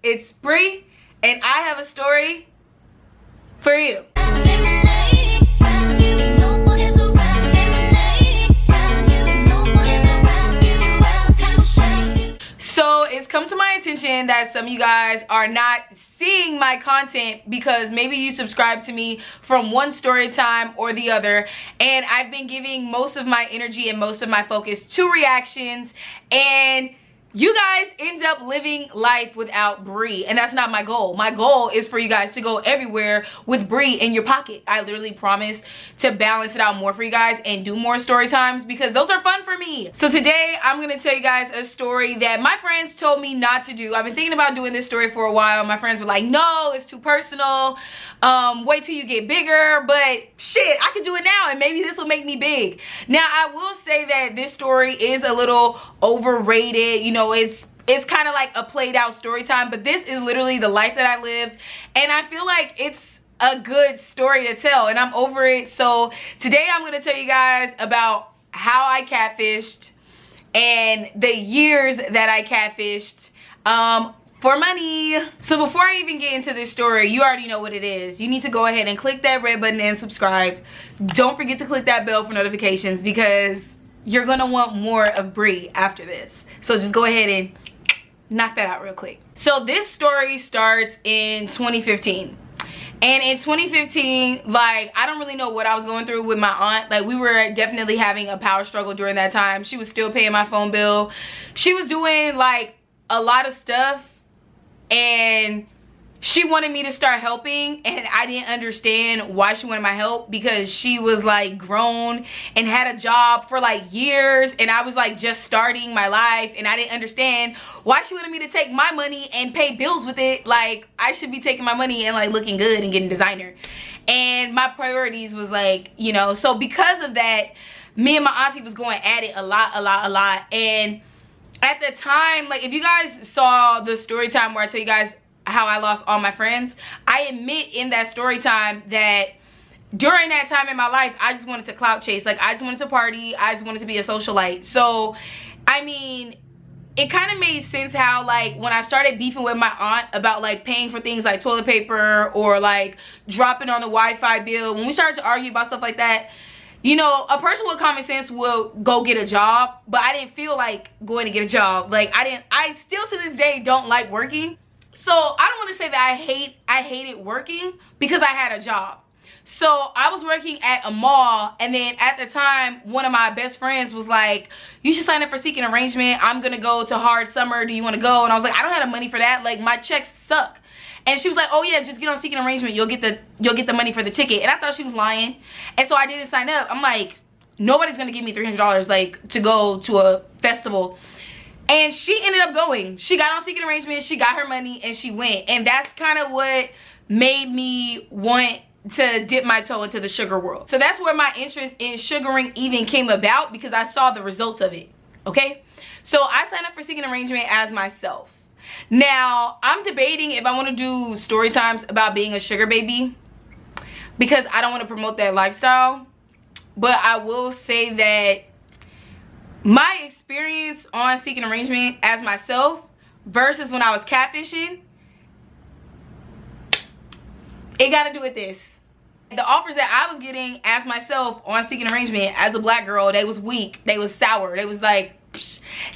It's Bree, and I have a story for you. So it's come to my attention that some of you guys are not seeing my content because maybe you subscribe to me from one story time or the other, and I've been giving most of my energy and most of my focus to reactions, and you guys end up living life without Bree, and that's not my goal. My goal is for you guys to go everywhere with Bree in your pocket. I literally promise to balance it out more for you guys and do more story times because those are fun for me. So today I'm gonna tell you guys a story that my friends told me not to do. I've been thinking about doing this story for a while. My friends were like, no, it's too personal. Wait till you get bigger, but shit, I could do it now and maybe this will make me big. Now, I will say that this story is a little overrated. You know, it's kind of like a played out story time, but this is literally the life that I lived, and I feel like it's a good story to tell, and I'm over it. So today I'm going to tell you guys about how I catfished and the years that I catfished for money. So before I even get into this story, you already know what it is. You need to go ahead and click that red button and subscribe. Don't forget to click that bell for notifications because you're gonna want more of Bree after this. So just go ahead and knock that out real quick. So this story starts in 2015. And in 2015, like, I don't really know what I was going through with my aunt. Like, we were definitely having a power struggle during that time. She was still paying my phone bill. She was doing like a lot of stuff, and she wanted me to start helping, and I didn't understand why she wanted my help because she was like grown and had a job for like years, and I was like just starting my life, and I didn't understand why she wanted me to take my money and pay bills with it. Like, I should be taking my money and like looking good and getting designer, and my priorities was like, you know. So because of that, me and my auntie was going at it a lot, and at the time, like, if you guys saw the story time where I tell you guys how I lost all my friends, I admit in that story time that during that time in my life, I just wanted to clout chase. Like, I just wanted to party. I just wanted to be a socialite. So, I mean, it kind of made sense how, like, when I started beefing with my aunt about, like, paying for things like toilet paper or, like, dropping on the Wi-Fi bill, when we started to argue about stuff like that, you know, a person with common sense will go get a job, but I didn't feel like going to get a job. Like, I still to this day don't like working. So I don't want to say that I hated working because I had a job. So I was working at a mall, and then at the time, one of my best friends was like, you should sign up for Seeking Arrangement. I'm going to go to Hard Summer. Do you want to go? And I was like, I don't have the money for that. Like, my checks suck. And she was like, oh yeah, just get on Seeking Arrangement. You'll get the money for the ticket. And I thought she was lying. And so I didn't sign up. I'm like, nobody's going to give me $300 like to go to a festival. And she ended up going. She got on Seeking Arrangement. She got her money and she went. And that's kind of what made me want to dip my toe into the sugar world. So that's where my interest in sugaring even came about, because I saw the results of it. Okay? So I signed up for Seeking Arrangement as myself. Now, I'm debating if I want to do story times about being a sugar baby because I don't want to promote that lifestyle. But I will say that my experience on Seeking Arrangement as myself versus when I was catfishing, it got to do with this. The offers that I was getting as myself on Seeking Arrangement as a black girl, they was weak, they was sour, they was like,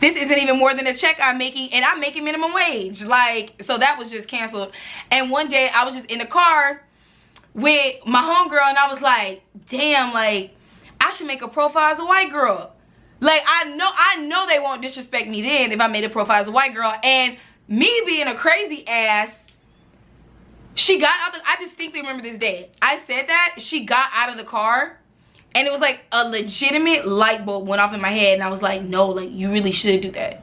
this isn't even more than a check I'm making, and I'm making minimum wage. Like, so that was just canceled. And one day I was just in the car with my homegirl, and I was like, damn, like, I should make a profile as a white girl. Like, I know they won't disrespect me then if I made a profile as a white girl. And me being a crazy ass, she got out I distinctly remember this day. I said that, she got out of the car, and it was like a legitimate light bulb went off in my head, and I was like, no, like, you really should do that.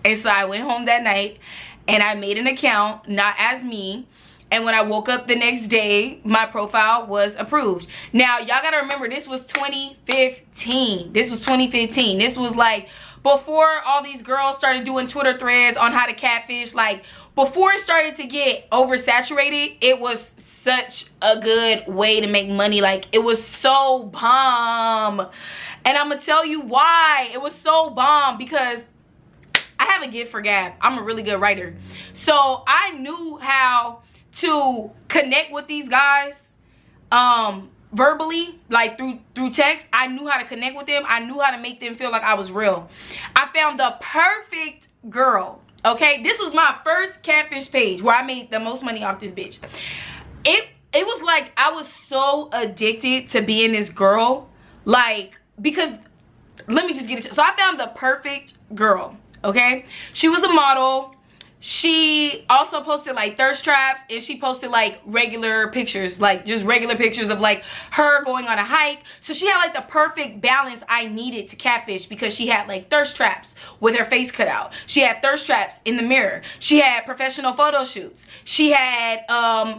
And so I went home that night and I made an account, not as me, and when I woke up the next day, my profile was approved. Now, y'all gotta remember, this was 2015. This was 2015. This was like before all these girls started doing Twitter threads on how to catfish. Like, before it started to get oversaturated, it was such a good way to make money. Like, it was so bomb. And I'm gonna tell you why it was so bomb, because I have a gift for gab. I'm a really good writer. So I knew how to connect with these guys verbally, like through text. I knew how to connect with them. I knew how to make them feel like I was real. I found the perfect girl. Okay, this was my first catfish page where I made the most money off this bitch. It was like I was so addicted to being this girl, like, because let me just get it. So I found the perfect girl. Okay, she was a model. She also posted like thirst traps, and she posted like regular pictures, like just regular pictures of like her going on a hike. So she had like the perfect balance I needed to catfish, because she had like thirst traps with her face cut out. She had thirst traps in the mirror. She had professional photo shoots. She had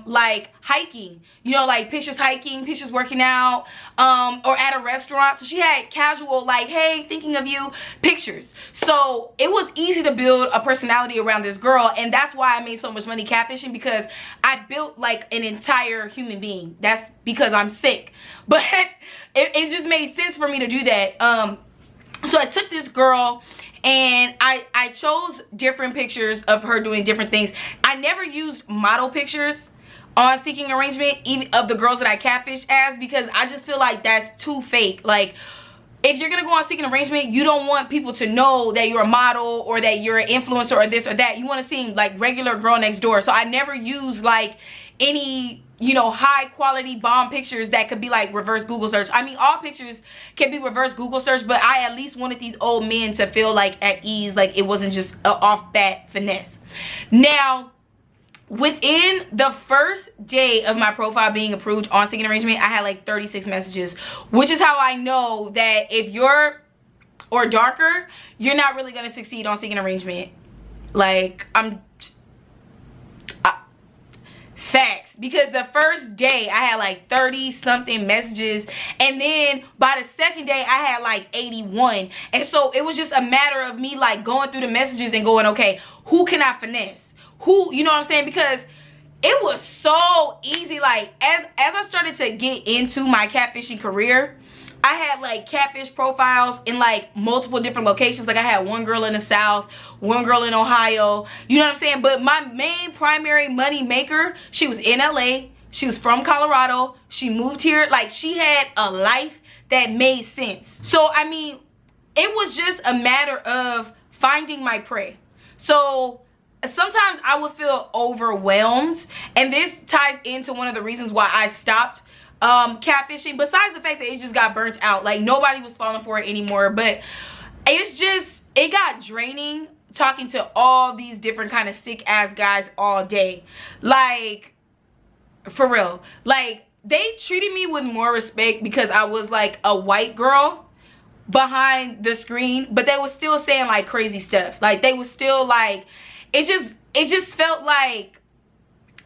like hiking, you know, like pictures hiking, pictures working out, or at a restaurant. So she had casual, like, hey, thinking of you pictures. So it was easy to build a personality around this girl, and that's why I made so much money catfishing, because I built like an entire human being. That's because I'm sick, but it just made sense for me to do that. So I took this girl and I chose different pictures of her doing different things. I never used model pictures on Seeking Arrangement, even of the girls that I catfish as, because I just feel like that's too fake. Like, if you're gonna go on Seeking Arrangement, you don't want people to know that you're a model or that you're an influencer or this or that. You want to seem like regular girl next door. So I never use like any, you know, high quality bomb pictures that could be like reverse Google search. I mean, all pictures can be reverse Google search, but I at least wanted these old men to feel like at ease, like it wasn't just an off bat finesse. Now, within the first day of my profile being approved on Seeking Arrangement, I had like 36 messages, which is how I know that if you're or darker, you're not really gonna succeed on Seeking Arrangement. Like, facts, because the first day I had like 30 something messages, and then by the second day I had like 81. And so it was just a matter of me like going through the messages and going, okay, who can I finesse? Who, you know what I'm saying? Because it was so easy. Like, as I started to get into my catfishing career, I had like catfish profiles in like multiple different locations. Like, I had one girl in the South, one girl in Ohio, you know what I'm saying? But my main primary money maker, she was in LA. She was from Colorado. She moved here. Like, she had a life that made sense. So, I mean, it was just a matter of finding my prey. So sometimes I would feel overwhelmed, and this ties into one of the reasons why I stopped catfishing, besides the fact that it just got burnt out. Like, nobody was falling for it anymore, but it's just, it got draining talking to all these different kind of sick ass guys all day. Like, for real, like, they treated me with more respect because I was like a white girl behind the screen, but they were still saying like crazy stuff. Like, they was still like, it just felt like,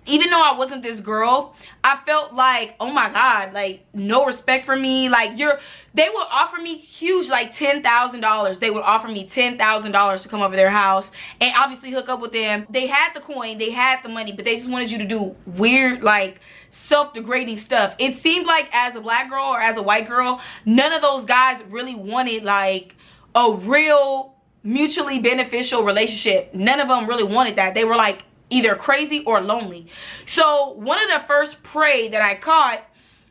even though I wasn't this girl, I felt like, oh my God, like, no respect for me. Like, they would offer me huge, like $10,000. They would offer me $10,000 to come over their house and obviously hook up with them. They had the coin, they had the money, but they just wanted you to do weird, like, self-degrading stuff. It seemed like as a black girl or as a white girl, none of those guys really wanted like a real mutually beneficial relationship. None of them really wanted that. They were like either crazy or lonely. So one of the first prey that I caught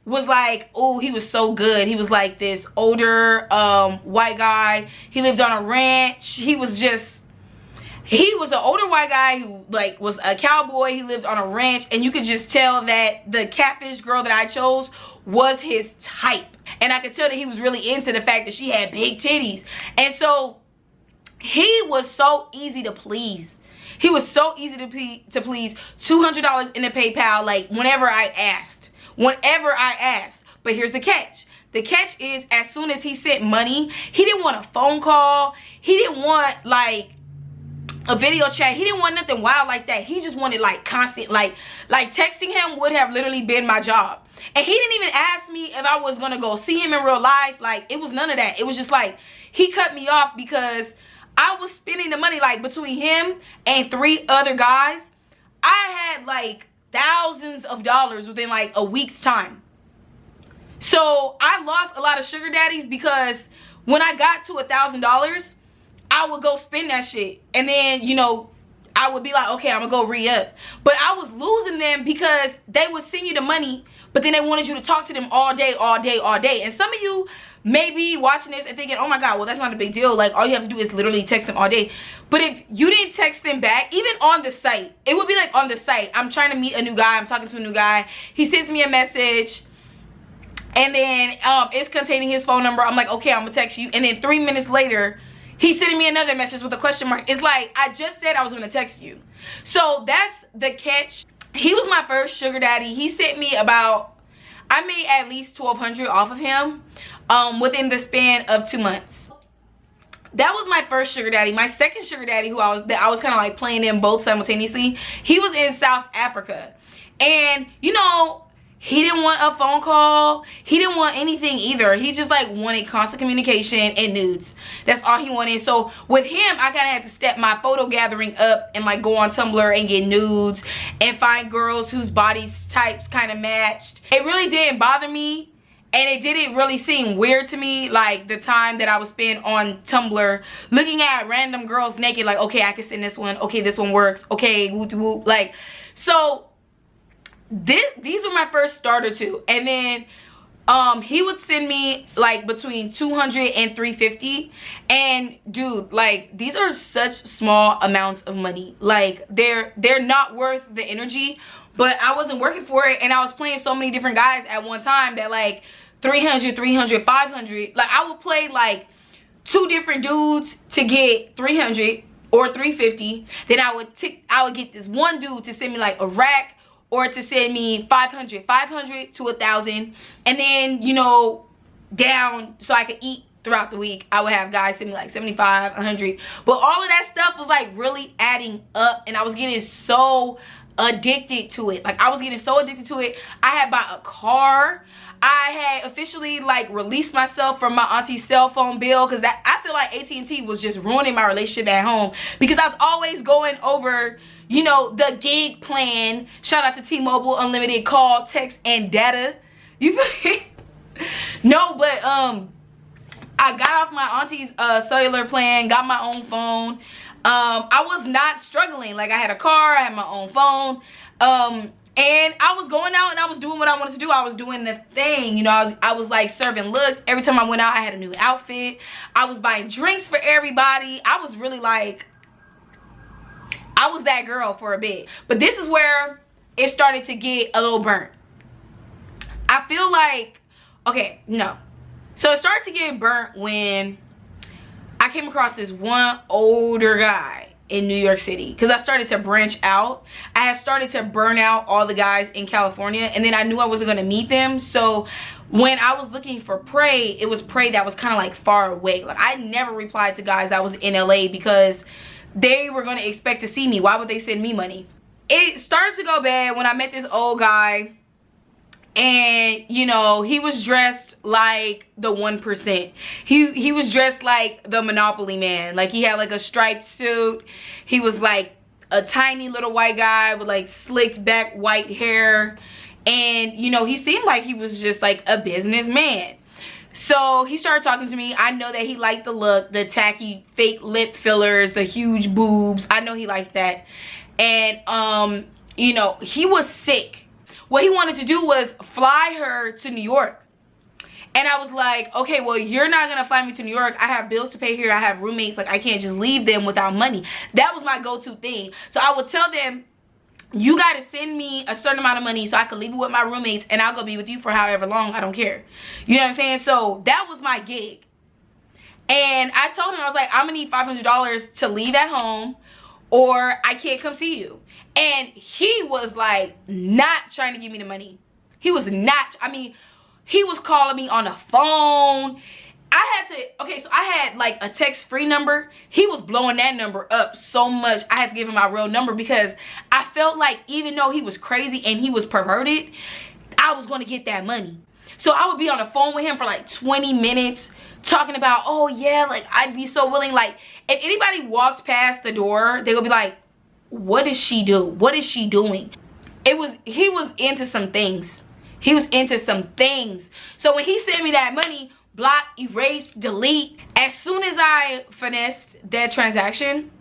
was like, oh, he was so good. He was like this older white guy. He lived on a ranch. He was an older white guy who like was a cowboy. He lived on a ranch, and you could just tell that the catfish girl that I chose was his type. And I could tell that he was really into the fact that she had big titties. And so he was so easy to please. He was so easy to please. $200 in the PayPal, like, whenever I asked. But here's the catch. The catch is, as soon as he sent money, he didn't want a phone call. He didn't want like a video chat. He didn't want nothing wild like that. He just wanted like constant, like texting him would have literally been my job. And he didn't even ask me if I was gonna go see him in real life. Like, it was none of that. It was just like, he cut me off because I was spending the money. Like, between him and 3 other guys, I had like thousands of dollars within like a week's time. So I lost a lot of sugar daddies because when I got to $1,000, I would go spend that shit. And then, you know, I would be like, okay, I'm gonna go re-up. But I was losing them because they would send you the money, but then they wanted you to talk to them all day, all day, all day. And some of you may be watching this and thinking, oh my God, well, that's not a big deal. Like, all you have to do is literally text them all day. But if you didn't text them back, even on the site, it would be like on the site, I'm trying to meet a new guy, I'm talking to a new guy. He sends me a message, and then it's containing his phone number. I'm like, okay, I'm gonna text you. And then 3 minutes later, he's sending me another message with a question mark. It's like, I just said I was gonna text you. So that's the catch. He was my first sugar daddy. He sent me about, I made at least $1,200 off of him within the span of 2 months. That was my first sugar daddy. My second sugar daddy, who I was kind of like playing in both simultaneously, he was in South Africa. And you know, he didn't want a phone call. He didn't want anything either. He just like wanted constant communication and nudes. That's all he wanted. So with him, I kind of had to step my photo gathering up and like go on Tumblr and get nudes and find girls whose body types kind of matched. It really didn't bother me. And it didn't really seem weird to me, like the time that I would spend on Tumblr looking at random girls naked, like, okay, I can send this one. Okay, this one works. Okay, whoop whoop. Like, so these were my first starter two. And then he would send me like between $200 and $350. And dude, like, these are such small amounts of money. Like, they're not worth the energy. But I wasn't working for it, and I was playing so many different guys at one time that like 300, 300, 500. Like, I would play like 2 different dudes to get 300 or 350. Then I would get this one dude to send me like a rack, or to send me 500 to 1,000. And then, you know, down so I could eat throughout the week, I would have guys send me like 75, 100. But all of that stuff was like really adding up, and I was getting so addicted to it. Like, I was getting so addicted to it. I had bought a car. I had officially like released myself from my auntie's cell phone bill, because I feel like AT&T was just ruining my relationship at home, because I was always going over, you know, the gig plan. Shout out to T-Mobile, unlimited call, text, and data. You feel me? No, but I got off my auntie's cellular plan, got my own phone. I was not struggling. Like, I had a car, I had my own phone, and I was going out and I was doing what I wanted to do. I was doing the thing, you know. I was like serving looks. Every time I went out, I had a new outfit. I was buying drinks for everybody. I was really like, I was that girl for a bit. But this is where it started to get a little burnt. I feel like, okay, no. So it started to get burnt when I came across this one older guy in New York City, because I started to branch out. I had started to burn out all the guys in California, and then I knew I wasn't going to meet them. So when I was looking for prey, it was prey that was kind of like far away. Like, I never replied to guys that was in LA, because they were going to expect to see me. Why would they send me money? It started to go bad when I met this old guy, and you know, he was dressed like the 1%. He was dressed like the Monopoly man. Like, he had like a striped suit. He was like a tiny little white guy with like slicked back white hair, and you know, he seemed like he was just like a businessman. So he started talking to me. I know that he liked the look, the tacky fake lip fillers, the huge boobs. I know he liked that. And you know, he was sick. What he wanted to do was fly her to New York. And I was like, okay, well, you're not gonna fly me to New York. I have bills to pay here. I have roommates. Like, I can't just leave them without money. That was my go-to thing. So I would tell them, you gotta send me a certain amount of money so I could leave it with my roommates, and I'll go be with you for however long. I don't care. You know what I'm saying? So that was my gig. And I told him, I was like, I'm gonna need $500 to leave at home, or I can't come see you. And he was like not trying to give me the money. He was not, I mean, he was calling me on the phone. I had to, okay, so I had like a text-free number. He was blowing that number up so much, I had to give him my real number, because I felt like even though he was crazy and he was perverted, I was going to get that money. So I would be on the phone with him for like 20 minutes talking about, oh yeah, like, I'd be so willing. Like, if anybody walked past the door, they would be like, what does she do? What is she doing? He was into some things. He was into some things. So when he sent me that money, block, erase, delete. As soon as I finessed that transaction,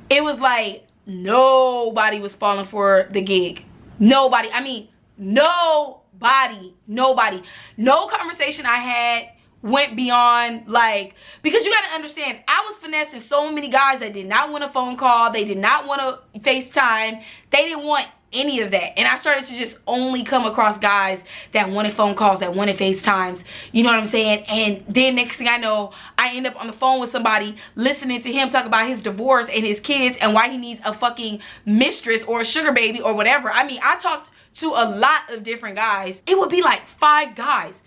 it was like nobody was falling for the gig. Nobody. I mean, nobody. No conversation I had went beyond, like, because you got to understand, I was finessing so many guys that did not want a phone call. They did not want to FaceTime. They didn't want any of that. And I started to just only come across guys that wanted phone calls, that wanted FaceTimes. You know what I'm saying? And then next thing I know, I end up on the phone with somebody listening to him talk about his divorce and his kids and why he needs a fucking mistress or a sugar baby or whatever. I mean, I talked to a lot of different guys. It would be like 5 guys.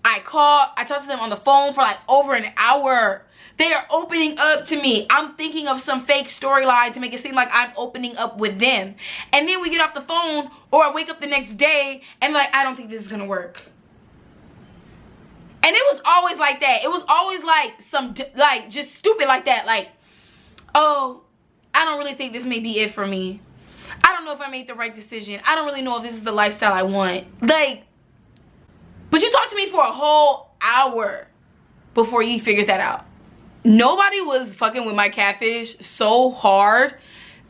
I talked to them on the phone for like over an hour. They are opening up to me. I'm thinking of some fake storyline to make it seem like I'm opening up with them. And then we get off the phone, or I wake up the next day and like, I don't think this is gonna work. And it was always like that. It was always like some, like, just stupid like that. Like, oh, I don't really think this may be it for me. I don't know if I made the right decision. I don't really know if this is the lifestyle I want. Like, but you talked to me for a whole hour before you figured that out. Nobody was fucking with my catfish so hard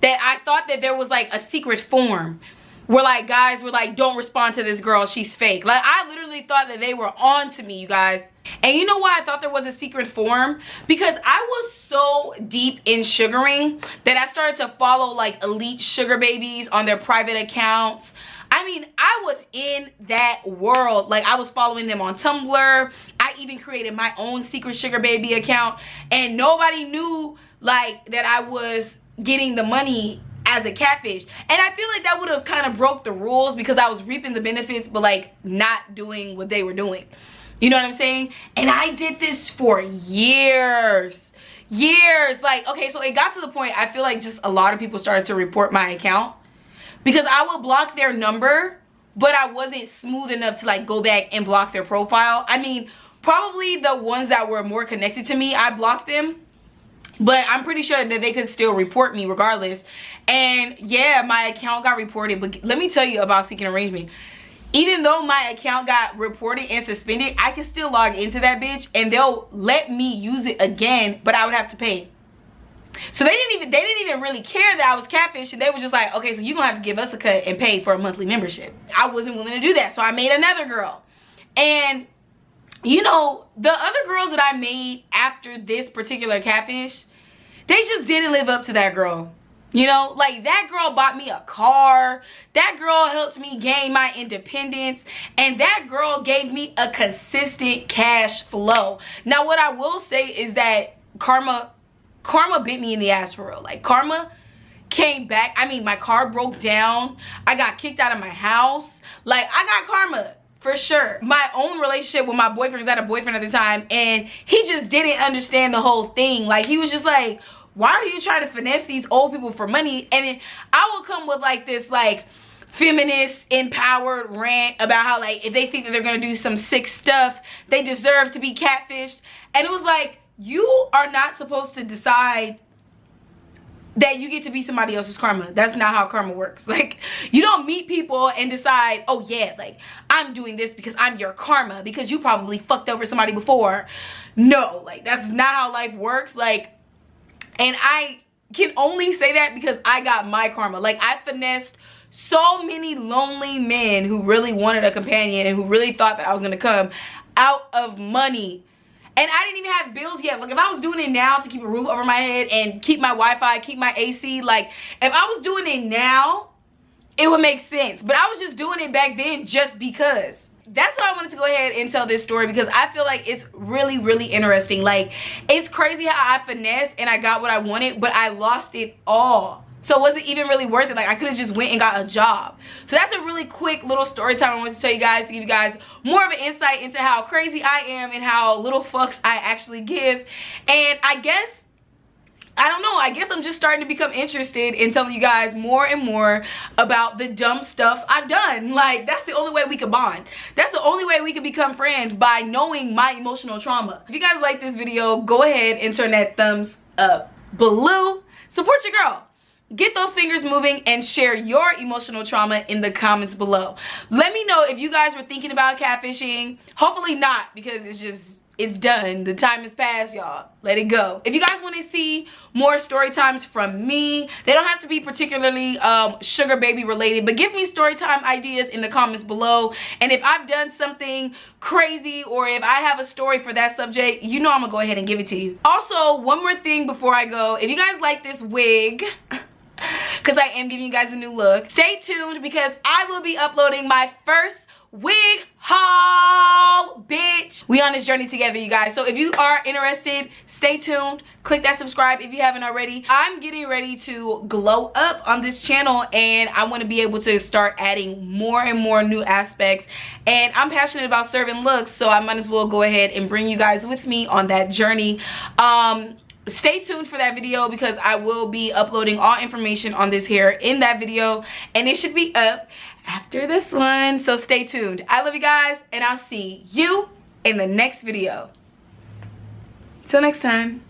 that I thought that there was like a secret form where like guys were like, don't respond to this girl, she's fake. Like, I literally thought that they were on to me, you guys. And you know why I thought there was a secret form? Because I was so deep in sugaring that I started to follow like elite sugar babies on their private accounts. I mean, I was in that world. Like, I was following them on Tumblr. I even created my own secret sugar baby account. And nobody knew, like, that I was getting the money as a catfish. And I feel like that would have kind of broke the rules because I was reaping the benefits, but, like, not doing what they were doing. You know what I'm saying? And I did this for years. Like, okay, so it got to the point, I feel like just a lot of people started to report my account. Because I would block their number, but I wasn't smooth enough to like go back and block their profile. I mean, probably the ones that were more connected to me, I blocked them. But I'm pretty sure that they could still report me regardless. And yeah, my account got reported. But let me tell you about Seeking Arrangement. Even though my account got reported and suspended, I can still log into that bitch and they'll let me use it again, but I would have to pay. So they didn't even really care that I was catfish, and they were just like, okay, so you're gonna have to give us a cut and pay for a monthly membership. I wasn't willing to do that, so I made another girl. And you know, the other girls that I made after this particular catfish, they just didn't live up to that girl. You know, like, that girl bought me a car, that girl helped me gain my independence, and that girl gave me a consistent cash flow. Now, what I will say is that karma bit me in the ass for real. Like, karma came back. I mean, my car broke down. I got kicked out of my house. Like, I got karma for sure. My own relationship with my boyfriend, because I had a boyfriend at the time, and he just didn't understand the whole thing. Like, he was just like, why are you trying to finesse these old people for money? And then I will come with like this like feminist empowered rant about how like if they think that they're gonna do some sick stuff, they deserve to be catfished. And it was like, you are not supposed to decide that you get to be somebody else's karma. That's not how karma works. Like, you don't meet people and decide, oh yeah, like, I'm doing this because I'm your karma because you probably fucked over somebody before. No, like, that's not how life works. Like, and I can only say that because I got my karma. Like, I finessed so many lonely men who really wanted a companion and who really thought that I was gonna come out of money. And I didn't even have bills yet. Like, if I was doing it now to keep a roof over my head and keep my Wi-Fi, keep my AC, like, if I was doing it now, it would make sense. But I was just doing it back then just because. That's why I wanted to go ahead and tell this story, because I feel like it's really, really interesting. Like, it's crazy how I finessed and I got what I wanted, but I lost it all. So was it even really worth it? Like, I could have just went and got a job. So that's a really quick little story time I wanted to tell you guys, to give you guys more of an insight into how crazy I am and how little fucks I actually give. And I guess, I don't know, I guess I'm just starting to become interested in telling you guys more and more about the dumb stuff I've done. Like, that's the only way we could bond. That's the only way we could become friends, by knowing my emotional trauma. If you guys like this video, go ahead and turn that thumbs up below. Support your girl. Get those fingers moving and share your emotional trauma in the comments below. Let me know if you guys were thinking about catfishing. Hopefully not, because it's just, it's done. The time has passed, y'all. Let it go. If you guys want to see more story times from me, they don't have to be particularly sugar baby related, but give me story time ideas in the comments below. And if I've done something crazy or if I have a story for that subject, you know I'm gonna go ahead and give it to you. Also, one more thing before I go. If you guys like this wig, because I am giving you guys a new look, stay tuned because I will be uploading my first wig haul, bitch. We on this journey together, you guys. So if you are interested, stay tuned. Click that subscribe if you haven't already. I'm getting ready to glow up on this channel, and I want to be able to start adding more and more new aspects. And I'm passionate about serving looks, so I might as well go ahead and bring you guys with me on that journey. Stay tuned for that video because I will be uploading all information on this hair in that video, and it should be up after this one, so stay tuned. I love you guys, and I'll see you in the next video. Till next time.